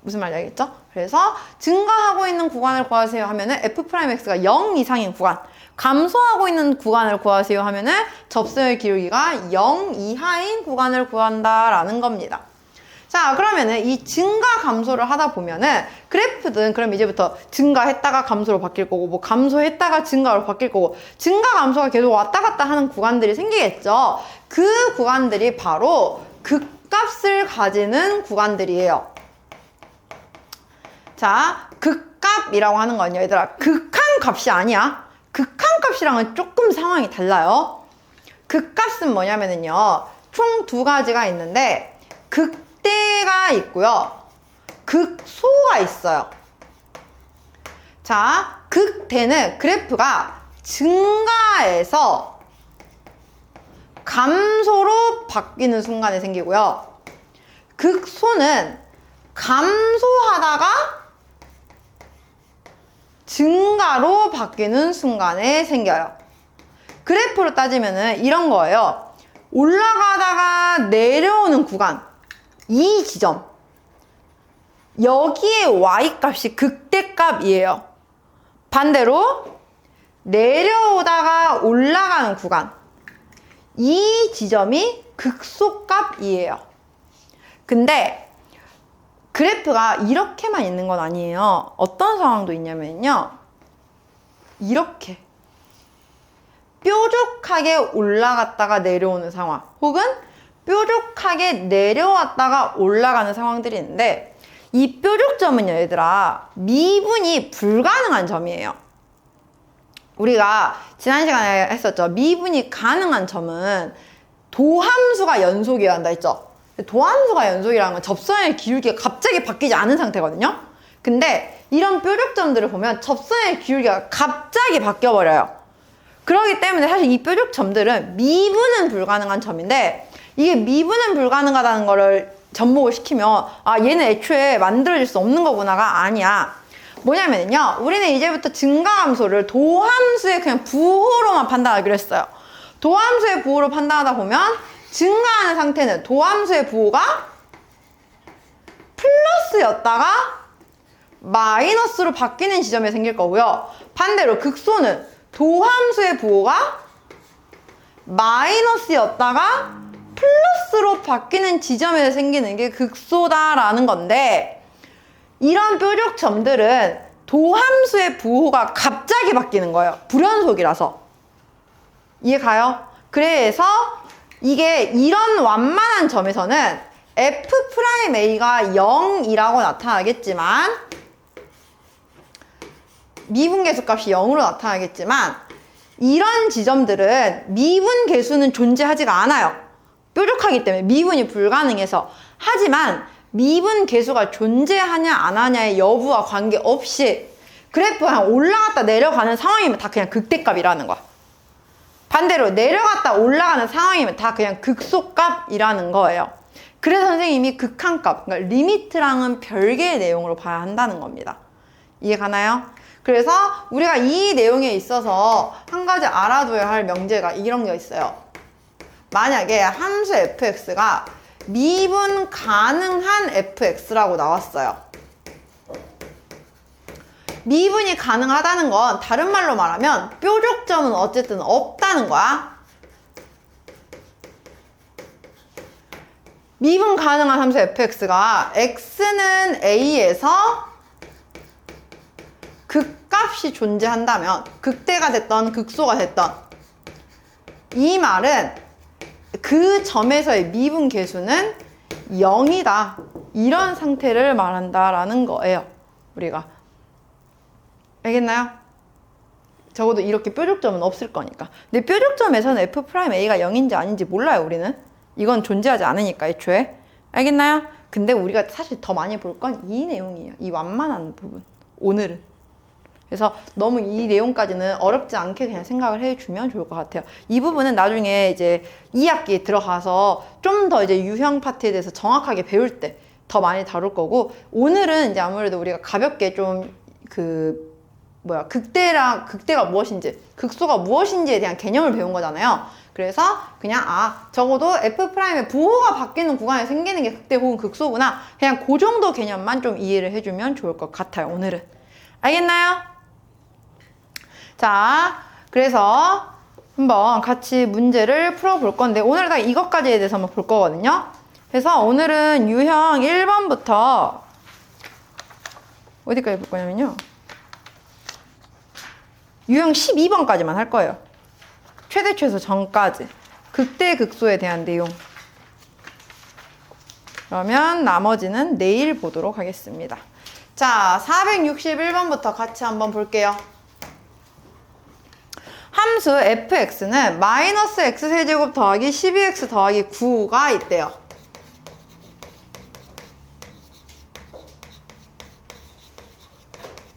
무슨 말인지 알겠죠? 그래서 증가하고 있는 구간을 구하세요 하면은 f'x가 0 이상인 구간, 감소하고 있는 구간을 구하세요 하면은 접선의 기울기가 0 이하인 구간을 구한다라는 겁니다. 자, 그러면은 이 증가 감소를 하다 보면은 그래프든 그럼 이제부터 증가했다가 감소로 바뀔 거고 뭐 감소했다가 증가로 바뀔 거고 증가 감소가 계속 왔다 갔다 하는 구간들이 생기겠죠. 그 구간들이 바로 극값을 가지는 구간들이에요. 자, 극값이라고 하는 건요, 얘들아, 극한값이 아니야. 극한값이랑은 조금 상황이 달라요. 극값은 뭐냐면은요, 총 두 가지가 있는데 극대가 있고요, 극소가 있어요. 자, 극대는 그래프가 증가해서 감소로 바뀌는 순간에 생기고요, 극소는 감소하다가 증가로 바뀌는 순간에 생겨요. 그래프로 따지면은 이런 거예요. 올라가다가 내려오는 구간, 이 지점, 여기에 y값이 극대값이에요. 반대로 내려오다가 올라가는 구간, 이 지점이 극소값이에요. 근데 그래프가 이렇게만 있는 건 아니에요. 어떤 상황도 있냐면요, 이렇게 뾰족하게 올라갔다가 내려오는 상황, 혹은 뾰족하게 내려왔다가 올라가는 상황들이 있는데, 이 뾰족점은요, 얘들아, 미분이 불가능한 점이에요. 우리가 지난 시간에 했었죠. 미분이 가능한 점은 도함수가 연속이어야 한다 했죠. 도함수가 연속이라는 건 접선의 기울기가 갑자기 바뀌지 않은 상태거든요. 근데 이런 뾰족점들을 보면 접선의 기울기가 갑자기 바뀌어버려요. 그렇기 때문에 사실 이 뾰족점들은 미분은 불가능한 점인데, 이게 미분은 불가능하다는 거를 접목을 시키면 아, 얘는 애초에 만들어질 수 없는 거구나가 아니야. 뭐냐면요, 우리는 이제부터 증가함수를 도함수의 그냥 부호로만 판단하기로 했어요. 도함수의 부호로 판단하다 보면 증가하는 상태는 도함수의 부호가 플러스였다가 마이너스로 바뀌는 지점에 생길 거고요. 반대로 극소는 도함수의 부호가 마이너스였다가 플러스로 바뀌는 지점에 생기는 게 극소다라는 건데, 이런 뾰족점들은 도함수의 부호가 갑자기 바뀌는 거예요. 불연속이라서. 이해 가요? 그래서 이게 이런 완만한 점에서는 f'A가 0이라고 나타나겠지만, 미분계수값이 0으로 나타나겠지만, 이런 지점들은 미분계수는 존재하지가 않아요. 뾰족하기 때문에 미분이 불가능해서. 하지만 미분계수가 존재하냐 안 하냐의 여부와 관계없이 그래프가 올라갔다 내려가는 상황이면 다 그냥 극대값이라는 거야. 반대로 내려갔다 올라가는 상황이면 다 그냥 극소값이라는 거예요. 그래서 선생님이 극한값, 그러니까 리미트랑은 별개의 내용으로 봐야 한다는 겁니다. 이해 가나요? 그래서 우리가 이 내용에 있어서 한 가지 알아둬야 할 명제가 이런 게 있어요. 만약에 함수 fx가 미분 가능한 fx라고 나왔어요. 미분이 가능하다는 건 다른 말로 말하면 뾰족점은 어쨌든 없다는 거야. 미분 가능한 함수 fx가 x는 a에서 극값이 존재한다면 극대가 됐던 극소가 됐던 이 말은 그 점에서의 미분 계수는 0이다. 이런 상태를 말한다라는 거예요. 우리가. 알겠나요? 적어도 이렇게 뾰족점은 없을 거니까. 근데 뾰족점에서는 f'A가 0인지 아닌지 몰라요, 우리는. 이건 존재하지 않으니까, 애초에. 알겠나요? 근데 우리가 사실 더 많이 볼 건 이 내용이에요. 이 완만한 부분. 오늘은. 그래서 너무 이 내용까지는 어렵지 않게 그냥 생각을 해주면 좋을 것 같아요. 이 부분은 나중에 이제 2학기에 들어가서 좀 더 이제 유형 파트에 대해서 정확하게 배울 때 더 많이 다룰 거고, 오늘은 이제 아무래도 우리가 가볍게 좀 극대가 무엇인지, 극소가 무엇인지에 대한 개념을 배운 거잖아요. 그래서 그냥 적어도 F'의 부호가 바뀌는 구간에 생기는 게 극대 혹은 극소구나. 그냥 그 정도 개념만 좀 이해를 해주면 좋을 것 같아요, 오늘은. 알겠나요? 자, 그래서 한번 같이 문제를 풀어볼 건데, 오늘 다 이것까지에 대해서 한번 볼 거거든요. 그래서 오늘은 유형 1번부터 어디까지 볼 거냐면요. 유형 12번까지만 할 거예요. 최대 최소 전까지. 극대 극소에 대한 내용. 그러면 나머지는 내일 보도록 하겠습니다. 자, 461번부터 같이 한번 볼게요. 함수 fx는 마이너스 x세제곱 더하기 12x 더하기 9가 있대요.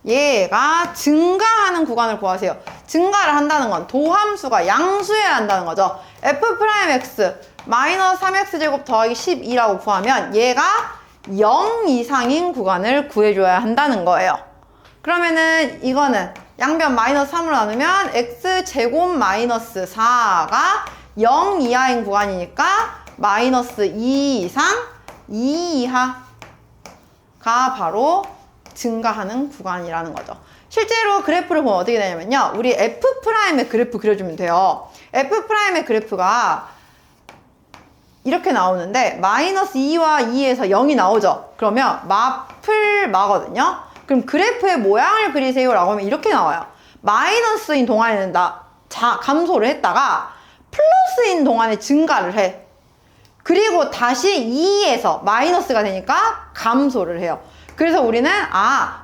얘가 증가하는 구간을 구하세요. 증가를 한다는 건 도함수가 양수여야 한다는 거죠. f'x 마이너스 3x제곱 더하기 12라고 구하면 얘가 0 이상인 구간을 구해줘야 한다는 거예요. 그러면은 이거는 양변 마이너스 3으로 나누면 x제곱 마이너스 4가 0 이하인 구간이니까 마이너스 2 이상 2 이하가 바로 증가하는 구간이라는 거죠. 실제로 그래프를 보면 어떻게 되냐면요. 우리 F'의 그래프 그려주면 돼요. F'의 그래프가 이렇게 나오는데 마이너스 2와 2에서 0이 나오죠. 그러면 마플마거든요. 그럼 그래프의 모양을 그리세요 라고 하면 이렇게 나와요. 마이너스인 동안에는 감소를 했다가 플러스인 동안에 증가를 해. 그리고 다시 2에서 마이너스가 되니까 감소를 해요. 그래서 우리는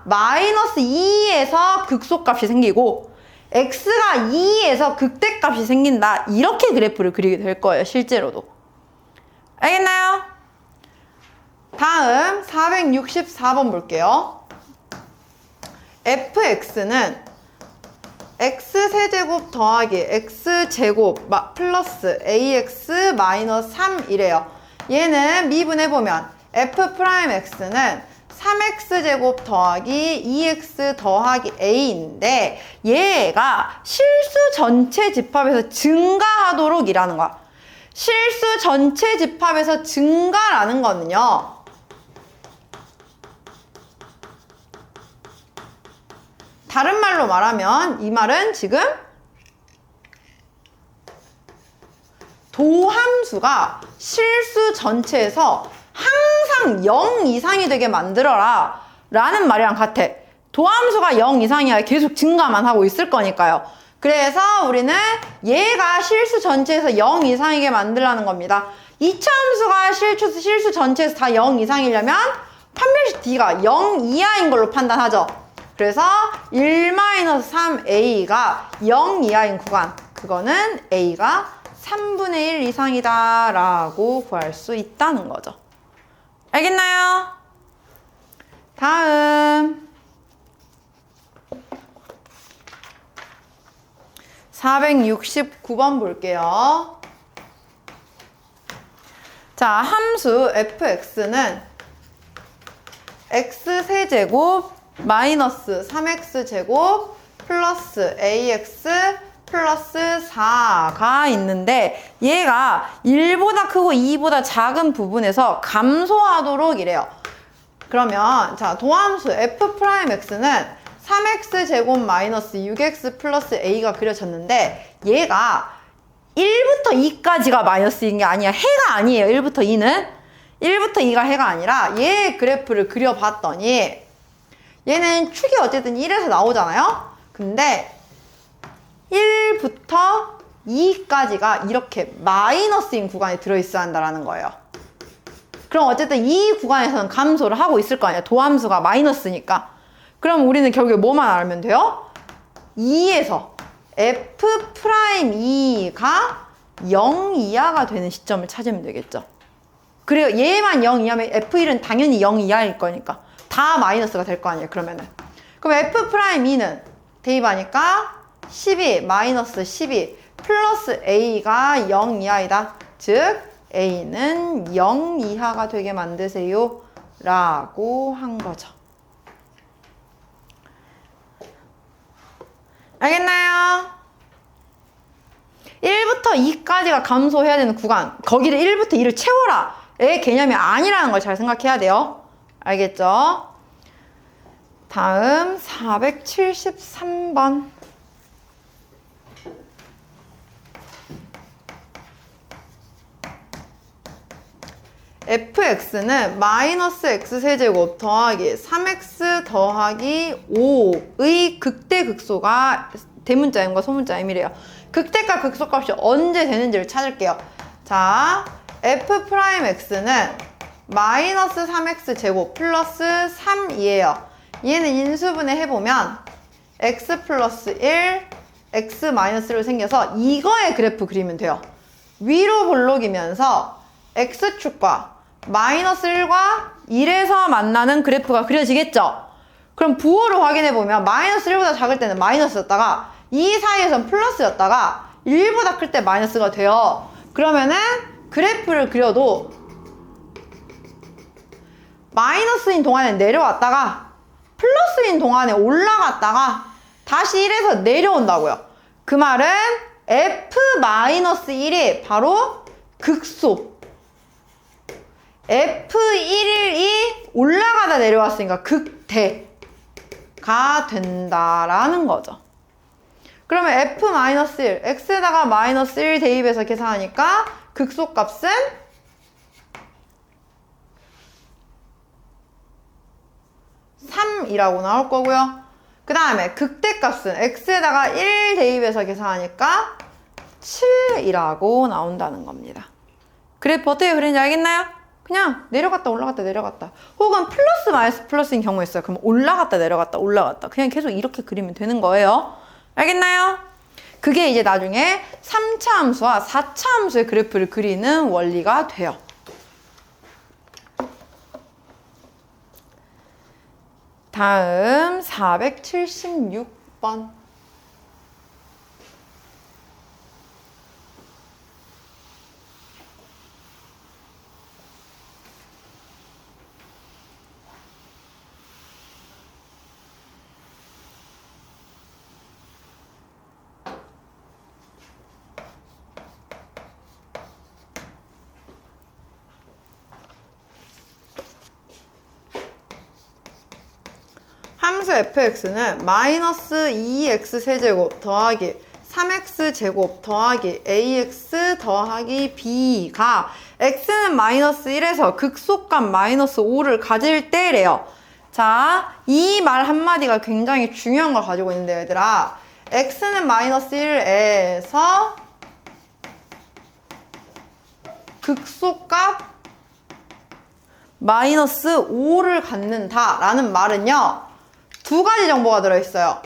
마이너스 2에서 극소값이 생기고 x가 2에서 극대값이 생긴다. 이렇게 그래프를 그리게 될 거예요. 실제로도. 알겠나요? 다음 464번 볼게요. fx는 x세제곱 더하기 x제곱 플러스 ax 마이너스 3이래요. 얘는 미분해보면 f'x는 3x제곱 더하기 2x 더하기 a인데 얘가 실수 전체 집합에서 증가하도록 이라는 거야. 실수 전체 집합에서 증가라는 거는요. 다른 말로 말하면 이 말은 지금 도함수가 실수 전체에서 항상 0 이상이 되게 만들어라 라는 말이랑 같아. 도함수가 0 이상이야 계속 증가만 하고 있을 거니까요. 그래서 우리는 얘가 실수 전체에서 0 이상이게 만들라는 겁니다. 이차함수가 실수 전체에서 다 0 이상이려면 판별식 D가 0 이하인 걸로 판단하죠. 그래서 1-3a가 0 이하인 구간, 그거는 a가 3분의 1 이상이다 라고 구할 수 있다는 거죠. 알겠나요? 다음 469번 볼게요. 자, 함수 fx는 x세제곱 마이너스 3x제곱 플러스 ax 플러스 4가 있는데 얘가 1보다 크고 2보다 작은 부분에서 감소하도록 이래요. 그러면 자, 도함수 f'x는 3x제곱 마이너스 6x 플러스 a가 그려졌는데 얘가 1부터 2까지가 마이너스인 게 아니야. 해가 아니에요. 1부터 2는. 1부터 2가 해가 아니라 얘의 그래프를 그려봤더니 얘는 축이 어쨌든 1에서 나오잖아요. 근데 1부터 2까지가 이렇게 마이너스인 구간에 들어있어야 한다는 거예요. 그럼 어쨌든 이 구간에서는 감소를 하고 있을 거 아니야. 도함수가 마이너스니까. 그럼 우리는 결국에 뭐만 알면 돼요? 2에서 F'E가 0 이하가 되는 시점을 찾으면 되겠죠. 그리고 얘만 0 이하면 F1은 당연히 0 이하일 거니까 다 마이너스가 될 거 아니에요. 그러면은. 그럼 F'E는 대입하니까 12 마이너스 12 플러스 A가 0 이하이다. 즉 A는 0 이하가 되게 만드세요 라고 한 거죠. 알겠나요? 1부터 2까지가 감소해야 되는 구간, 거기를 1부터 2를 채워라 의 개념이 아니라는 걸 잘 생각해야 돼요. 알겠죠? 다음 473번. fx는 마이너스 x세제곱 더하기 3x 더하기 5의 극대극소가 대문자 m과 소문자 m이래요. 극대값 극소값이 언제 되는지를 찾을게요. 자, f'x는 마이너스 3x 제곱 플러스 3이에요. 얘는 인수분해 해보면 x 플러스 1, x 마이너스 1로 생겨서 이거의 그래프 그리면 돼요. 위로 볼록이면서 x축과 마이너스 1과 1에서 만나는 그래프가 그려지겠죠? 그럼 부호를 확인해보면 마이너스 1보다 작을 때는 마이너스였다가 이 사이에선 플러스였다가 1보다 클 때 마이너스가 돼요. 그러면은 그래프를 그려도 마이너스인 동안에 내려왔다가 플러스인 동안에 올라갔다가 다시 1에서 내려온다고요. 그 말은 F-1이 바로 극소. F1이 올라가다 내려왔으니까 극대가 된다라는 거죠. 그러면 F-1, X에다가 마이너스 1 대입해서 계산하니까 극소값은 3이라고 나올 거고요. 그 다음에 극대값은 X에다가 1 대입해서 계산하니까 7이라고 나온다는 겁니다. 그래프 어떻게 그리는지 알겠나요? 그냥 내려갔다 올라갔다 내려갔다, 혹은 플러스 마이너스 플러스인 경우 있어요. 그럼 올라갔다 내려갔다 올라갔다 그냥 계속 이렇게 그리면 되는 거예요. 알겠나요? 그게 이제 나중에 3차 함수와 4차 함수의 그래프를 그리는 원리가 돼요. 다음 476번. 함수 fx는 마이너스 2x세제곱 더하기 3x제곱 더하기 ax 더하기 b가 x는 마이너스 1에서 극소값 마이너스 5를 가질 때래요. 자, 이 말 한마디가 굉장히 중요한 걸 가지고 있는데 얘들아, x는 마이너스 1에서 극소값 마이너스 5를 갖는다 라는 말은요, 두 가지 정보가 들어있어요.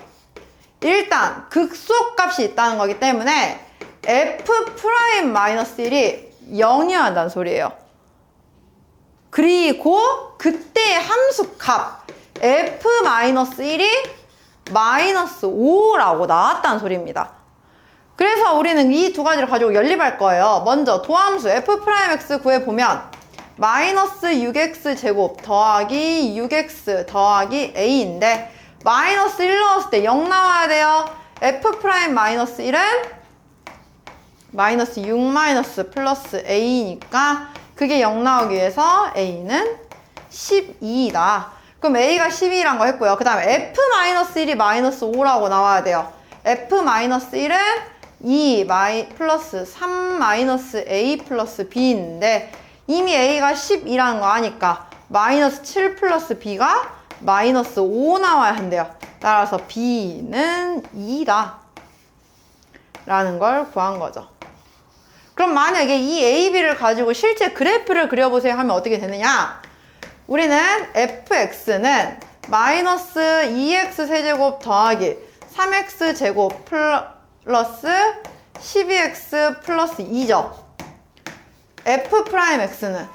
일단 극소값이 있다는 거기 때문에 f'-1이 0이어야 한다는 소리예요. 그리고 그때의 함수값 f-1이 마이너스 5라고 나왔다는 소리입니다. 그래서 우리는 이 두 가지를 가지고 연립할 거예요. 먼저 도함수 f'x 구해보면 마이너스 6x 제곱 더하기 6x 더하기 a인데 마이너스 1 넣었을 때 0 나와야 돼요. f' 마이너스 1은 마이너스 6 마이너스 플러스 a니까 그게 0 나오기 위해서 a는 12이다. 그럼 a가 12란 거 했고요. 그 다음에 f-1이 마이너스 5라고 나와야 돼요. f-1은 2 플러스 3 마이너스 a 플러스 b인데 이미 a가 12라는 거 아니까 마이너스 7 플러스 b가 마이너스 5 나와야 한대요. 따라서 b는 2다 라는 걸 구한 거죠. 그럼 만약에 이 a, b를 가지고 실제 그래프를 그려보세요 하면 어떻게 되느냐? 우리는 fx는 마이너스 2x 세제곱 더하기 3x 제곱 플러스 12x 플러스 2죠. f'x는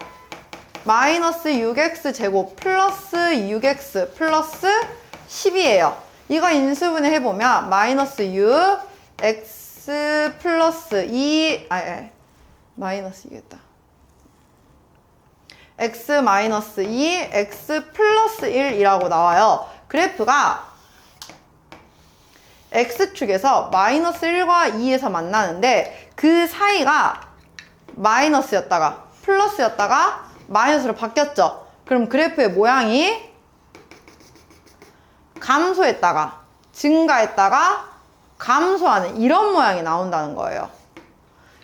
마이너스 6x 제곱 플러스 6x 플러스 10이에요. 이거 인수분해 해보면 마이너스 6 x 플러스 2 마이너스 2겠다. x 마이너스 2 x 플러스 1이라고 나와요. 그래프가 x축에서 마이너스 1과 2에서 만나는데 그 사이가 마이너스였다가 플러스였다가 마이너스로 바뀌었죠. 그럼 그래프의 모양이 감소했다가 증가했다가 감소하는 이런 모양이 나온다는 거예요.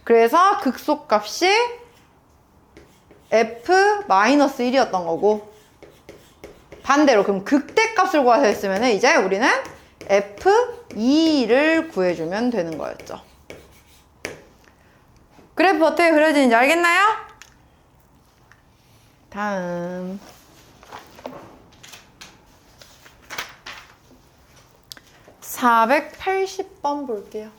그래서 극소값이 f-1이었던 거고 반대로 그럼 극대값을 구하자 했으면 이제 우리는 f2를 구해주면 되는 거였죠. 그래프 어떻게 그려지는지 알겠나요? 다음 480번 볼게요.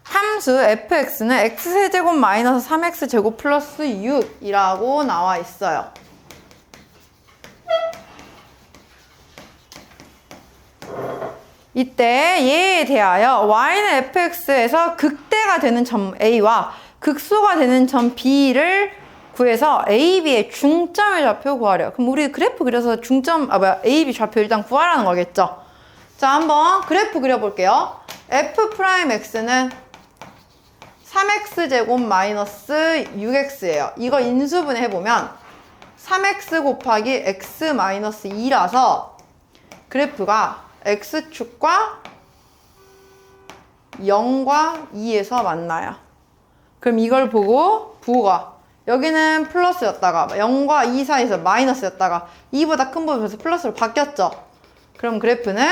함수 fx는 x세제곱 마이너스 3x제곱 플러스 6이라고 나와 있어요. 이때 얘에 대하여 y는 fx에서 극대가 되는 점 a와 극소가 되는 점 b를 구해서 a, b의 중점의 좌표 구하래요. 그럼 우리 그래프 그려서 a, b 좌표 일단 구하라는 거겠죠. 자, 한번 그래프 그려볼게요. f'x는 3x제곱 마이너스 6x예요. 이거 인수분해 해보면 3x 곱하기 x 마이너스 2라서 그래프가 x축과 0과 2에서 만나요. 그럼 이걸 보고 부호가 여기는 플러스였다가 0과 2 사이에서 마이너스였다가 2보다 큰 부분에서 플러스로 바뀌었죠. 그럼 그래프는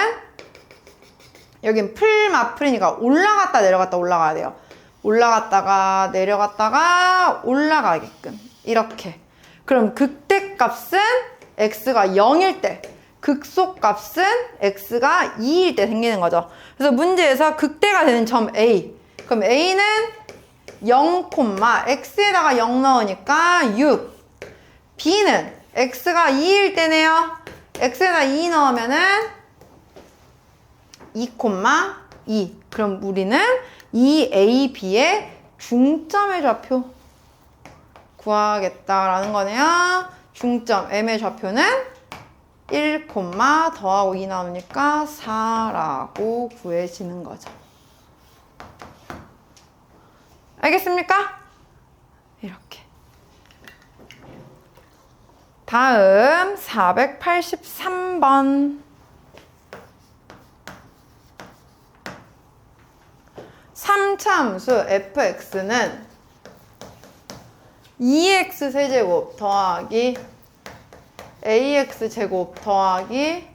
여긴 풀마풀이니까 올라갔다 내려갔다 올라가야 돼요. 올라갔다가 내려갔다가 올라가게끔 이렇게. 그럼 극대값은 x가 0일 때 극소값은 x가 2일 때 생기는 거죠. 그래서 문제에서 극대가 되는 점 A. 그럼 A는 0, x에다가 0 넣으니까 6. B는 x가 2일 때네요. x에다 2 넣으면은 2, 2. 그럼 우리는 이 A, B의 중점의 좌표 구하겠다라는 거네요. 중점 M의 좌표는 1, 더하고 2 나오니까 4라고 구해지는 거죠. 알겠습니까? 이렇게. 다음 483번. 3차 함수 fx는 2x 세제곱 더하기 ax 제곱 더하기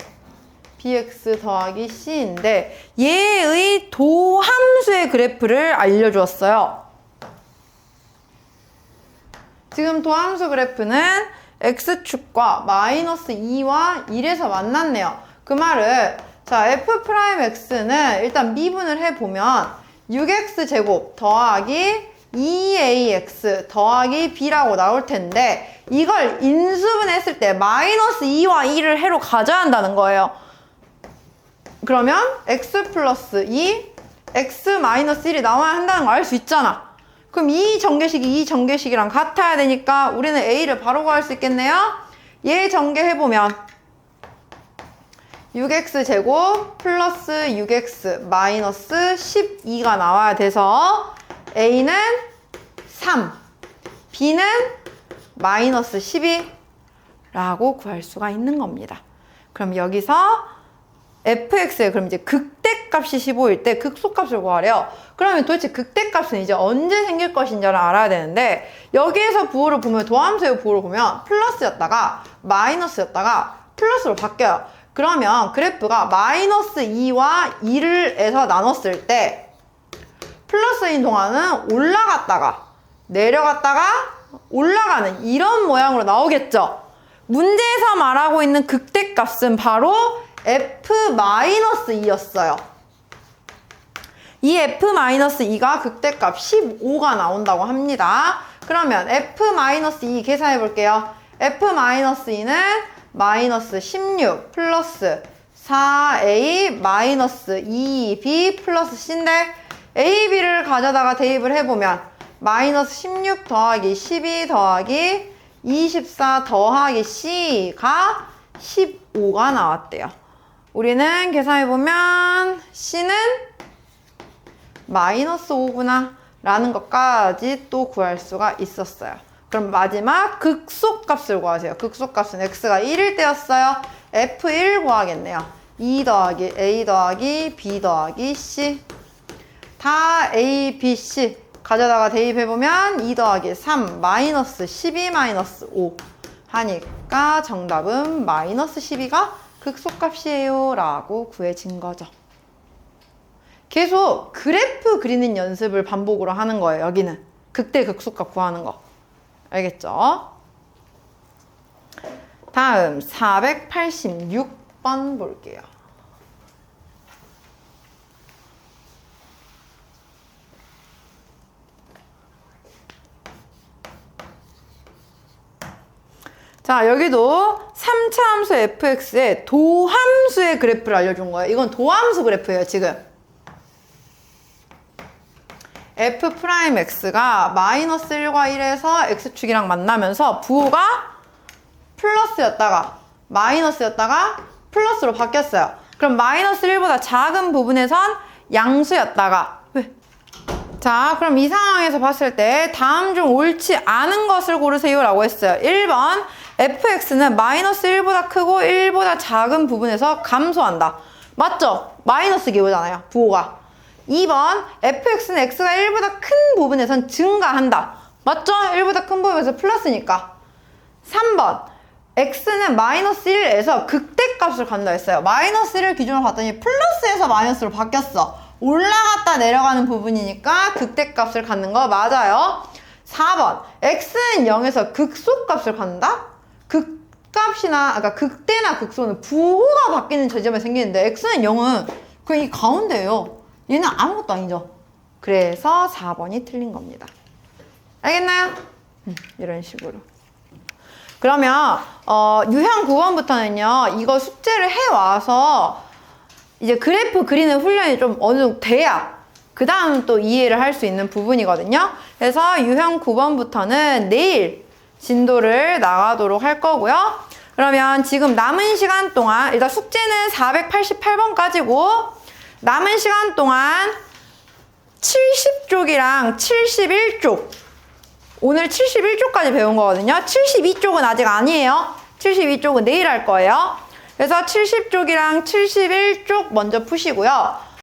bx 더하기 c인데 얘의 도함수의 그래프를 알려주었어요. 지금 도함수 그래프는 x축과 마이너스 2와 1에서 만났네요. 그 말은 자 f'x는 일단 미분을 해보면 6x 제곱 더하기 2ax 더하기 b라고 나올 텐데 이걸 인수분해했을 때 마이너스 2와 2를 해로 가져야 한다는 거예요. 그러면 x 플러스 2, x 마이너스 1이 나와야 한다는 거 알 수 있잖아. 그럼 이 전개식이 이 전개식이랑 같아야 되니까 우리는 a를 바로 구할 수 있겠네요. 얘 전개해보면 6x 제곱 플러스 6x 마이너스 12가 나와야 돼서 a는 3, b는 마이너스 12라고 구할 수가 있는 겁니다. 그럼 여기서 fx에 그럼 이제 극대값이 15일 때 극소값을 구하래요. 그러면 도대체 극대값은 이제 언제 생길 것인지를 알아야 되는데 여기에서 부호를 보면 도함수의 부호를 보면 플러스였다가 마이너스였다가 플러스로 바뀌어요. 그러면 그래프가 마이너스 2와 2를 해서 나눴을 때 플러스인 동안은 올라갔다가 내려갔다가 올라가는 이런 모양으로 나오겠죠. 문제에서 말하고 있는 극대값은 바로 f-2였어요. 이 f-2가 극대값 15가 나온다고 합니다. 그러면 f-2 계산해 볼게요. f-2는 마이너스 16 플러스 4a 마이너스 2b 플러스 c인데 a, b를 가져다가 대입을 해보면 마이너스 16 더하기 12 더하기 24 더하기 c가 15가 나왔대요. 우리는 계산해보면 c는 마이너스 5구나 라는 것까지 또 구할 수가 있었어요. 그럼 마지막 극소값을 구하세요. 극소값은 x가 1일 때였어요. f1 구하겠네요. 2 더하기 a 더하기 b 더하기 c 다 a, b, c 가져다가 대입해보면 2 더하기 3 마이너스 12 마이너스 5 하니까 정답은 마이너스 12가 극소값이에요 라고 구해진 거죠. 계속 그래프 그리는 연습을 반복으로 하는 거예요. 여기는 극대 극소값 구하는 거 알겠죠? 다음 486번 볼게요. 자, 여기도 3차 함수 fx의 도함수의 그래프를 알려준 거예요. 이건 도함수 그래프예요, 지금. f'x가 마이너스 1과 1에서 x축이랑 만나면서 부호가 플러스였다가 마이너스였다가 플러스로 바뀌었어요. 그럼 마이너스 1보다 작은 부분에선 양수였다가 자, 그럼 이 상황에서 봤을 때 다음 중 옳지 않은 것을 고르세요 라고 했어요. 1번 fx는 마이너스 1보다 크고 1보다 작은 부분에서 감소한다. 맞죠? 마이너스 기호잖아요, 부호가. 2번 fx는 x가 1보다 큰 부분에선 증가한다. 맞죠? 1보다 큰 부분에서 플러스니까. 3번 x는 마이너스 1에서 극대값을 간다 했어요. 마이너스 1을 기준으로 봤더니 플러스에서 마이너스로 바뀌었어. 올라갔다 내려가는 부분이니까 극대값을 갖는 거 맞아요. 4번 x는 0에서 극소값을 갖는다? 극값이나 그러니까 극대나 극소는 부호가 바뀌는 지점에 생기는데 x는 0은 그냥 이 가운데예요. 얘는 아무것도 아니죠. 그래서 4번이 틀린 겁니다. 알겠나요? 이런 식으로. 그러면 유형 9번부터는요. 이거 숙제를 해와서 이제 그래프 그리는 훈련이 좀 어느 정도 돼야 그 다음 또 이해를 할 수 있는 부분이거든요. 그래서 유형 9번부터는 내일 진도를 나가도록 할 거고요. 그러면 지금 남은 시간 동안 일단 숙제는 488번까지고 남은 시간 동안 70쪽이랑 71쪽 오늘 71쪽까지 배운 거거든요. 72쪽은 아직 아니에요. 72쪽은 내일 할 거예요. 그래서 70쪽이랑 71쪽 먼저 푸시고요.